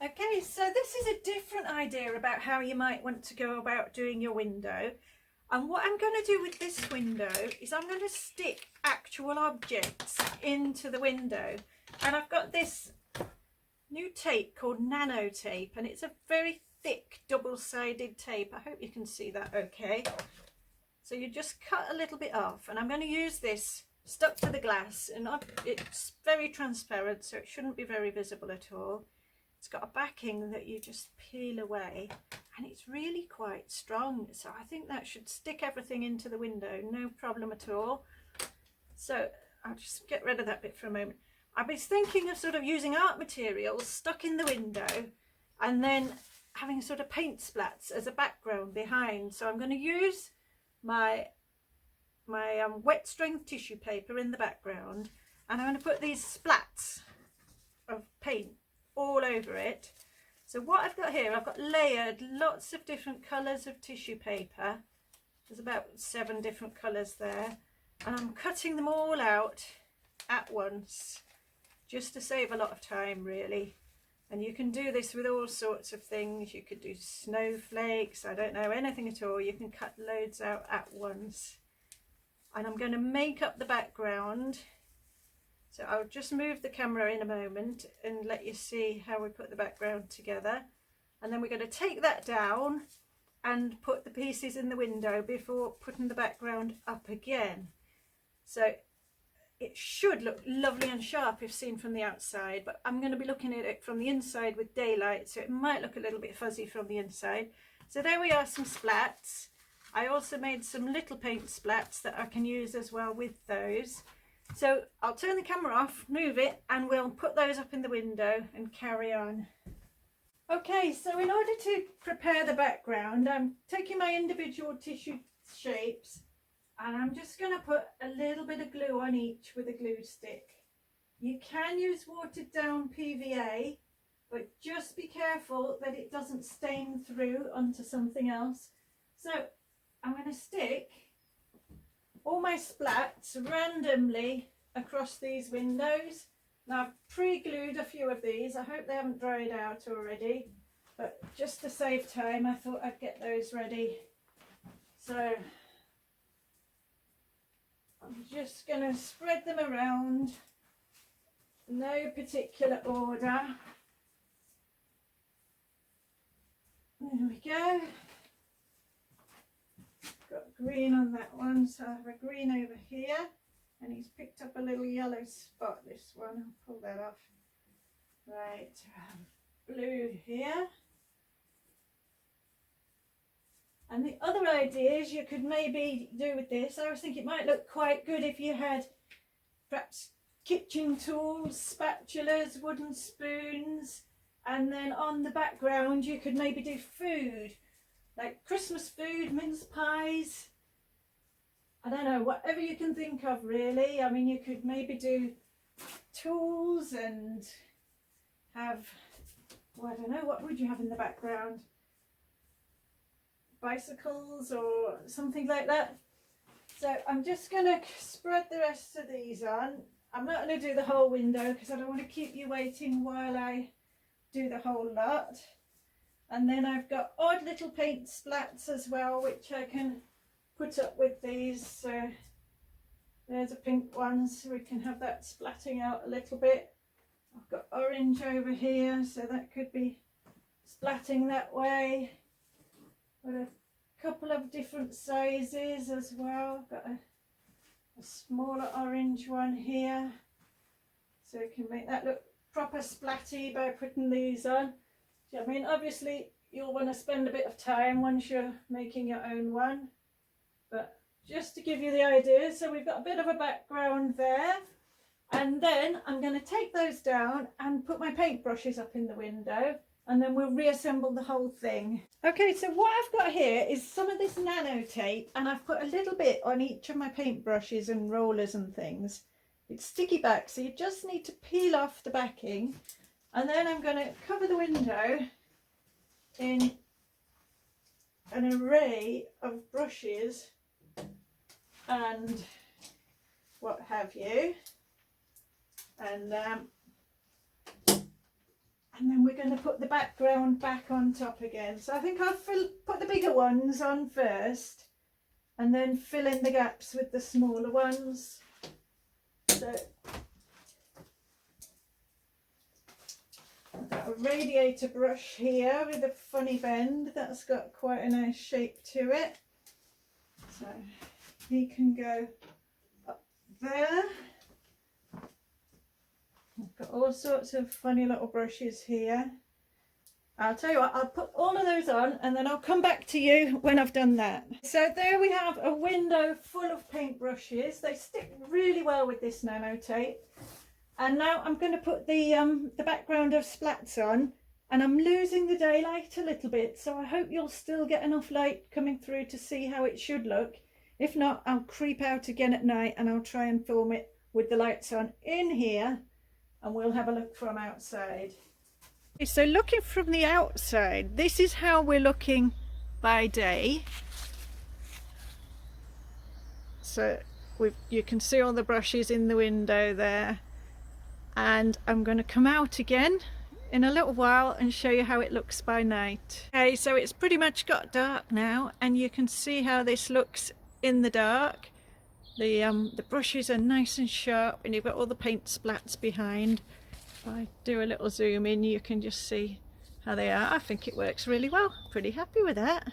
Okay, so this is a different idea about how you might want to go about doing your window. And what I'm going to do with this window is I'm going to stick actual objects into the window. And I've got this new tape called nano tape, and it's a very thick double-sided tape. I hope you can see that okay. So you just cut a little bit off, and I'm going to use this stuck to the glass, and it's very transparent, so it shouldn't be very visible at all. It's got a backing that you just peel away, and it's really quite strong, so I think that should stick everything into the window, no problem at all. So I'll just get rid of that bit for a moment. I was thinking of sort of using art materials stuck in the window and then having sort of paint splats as a background behind. So I'm going to use my wet strength tissue paper in the background, and I'm going to put these splats of paint all over it. So what I've got here, I've got layered lots of different colours of tissue paper. There's about 7 different colours there, and I'm cutting them all out at once just to save a lot of time really. And you can do this with all sorts of things. You could do snowflakes, I don't know, anything at all. You can cut loads out at once. And I'm going to make up the background. So I'll just move the camera in a moment and let you see how we put the background together. And then we're going to take that down and put the pieces in the window before putting the background up again. So it should look lovely and sharp if seen from the outside, but I'm going to be looking at it from the inside with daylight, so it might look a little bit fuzzy from the inside. So there we are, some splats. I also made some little paint splats that I can use as well with those. So I'll turn the camera off, move it, and we'll put those up in the window and carry on. Okay, so in order to prepare the background, I'm taking my individual tissue shapes, and I'm just going to put a little bit of glue on each with a glue stick. You can use watered down PVA, but just be careful that it doesn't stain through onto something else. So I'm going to stick all my splats randomly across these windows. Now I've pre-glued a few of these. I hope they haven't dried out already, but just to save time I thought I'd get those ready. So I'm just going to spread them around, no particular order. There we go. Got green on that one, so I have a green over here, and he's picked up a little yellow spot, this one. I'll pull that off. Right, blue here. And the other ideas you could maybe do with this, I was thinking it might look quite good if you had perhaps kitchen tools, spatulas, wooden spoons, and then on the background you could maybe do food, like Christmas food, mince pies, I don't know, whatever you can think of really. I mean, you could maybe do tools and have, well, I don't know, what would you have in the background? Bicycles or something like that. So I'm just going to spread the rest of these on. I'm not going to do the whole window because I don't want to keep you waiting while I do the whole lot. And then I've got odd little paint splats as well, which I can put up with these. So there's a pink one, so we can have that splatting out a little bit. I've got orange over here, so that could be splatting that way. Got a couple of different sizes as well. Got a smaller orange one here, so we can make that look proper splatty by putting these on. I mean, obviously you'll want to spend a bit of time once you're making your own one, but just to give you the idea. So we've got a bit of a background there, and then I'm going to take those down and put my paintbrushes up in the window, and then we'll reassemble the whole thing. Okay, so what I've got here is some of this nano tape, and I've put a little bit on each of my paintbrushes and rollers and things. It's sticky back, so you just need to peel off the backing, and then I'm going to cover the window in an array of brushes and what have you, and And then we're going to put the background back on top again. So I think I'll put the bigger ones on first and then fill in the gaps with the smaller ones. So I've got a radiator brush here with a funny bend that's got quite a nice shape to it. So he can go up there. I've got all sorts of funny little brushes here. I'll tell you what, I'll put all of those on and then I'll come back to you when I've done that. So there we have a window full of paint brushes. They stick really well with this nano tape. And now I'm going to put the background of splats on, and I'm losing the daylight a little bit, so I hope you'll still get enough light coming through to see how it should look. If not, I'll creep out again at night and I'll try and film it with the lights on in here, and we'll have a look from outside. So looking from the outside, this is how we're looking by day. So you can see all the brushes in the window there. And I'm going to come out again in a little while and show you how it looks by night. Okay, so it's pretty much got dark now, and you can see how this looks in the dark. The brushes are nice and sharp, and you've got all the paint splats behind. If I do a little zoom in, you can just see how they are. I think it works really well. Pretty happy with that.